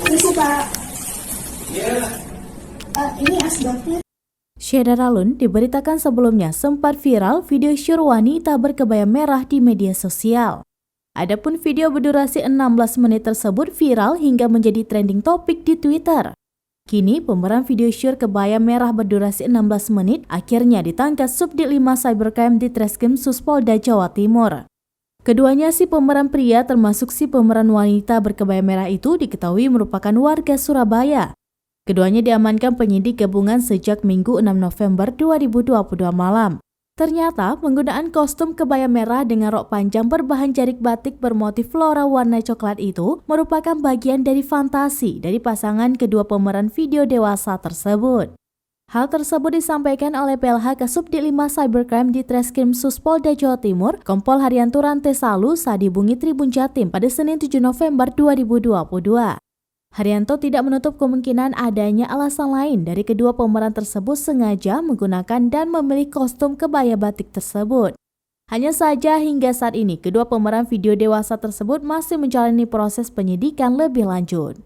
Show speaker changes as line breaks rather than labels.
Isi Pak. Ini asbaknya.
Syeda Ralun diberitakan sebelumnya sempat viral video syur wanita berkebaya merah di media sosial. Adapun video berdurasi 16 menit tersebut viral hingga menjadi trending topik di Twitter. Kini pemeran video syur kebaya merah berdurasi 16 menit akhirnya ditangkap Subdit 5 Cybercrime di Treskrim Suspolda Jawa Timur. Keduanya si pemeran pria termasuk si pemeran wanita berkebaya merah itu diketahui merupakan warga Surabaya. Keduanya diamankan penyidik gabungan sejak Minggu 6 November 2022 malam. Ternyata penggunaan kostum kebaya merah dengan rok panjang berbahan jarik batik bermotif flora warna coklat itu merupakan bagian dari fantasi dari pasangan kedua pemeran video dewasa tersebut. Hal tersebut disampaikan oleh PLH Kasubdit 5 Cybercrime di Treskrim Suspolda Jawa Timur, Kompol Haryanto Rantesalu saat di Bungit Tribun Jatim pada Senin 7 November 2022. Haryanto tidak menutup kemungkinan adanya alasan lain dari kedua pemeran tersebut sengaja menggunakan dan memilih kostum kebaya batik tersebut. Hanya saja hingga saat ini kedua pemeran video dewasa tersebut masih menjalani proses penyidikan lebih lanjut.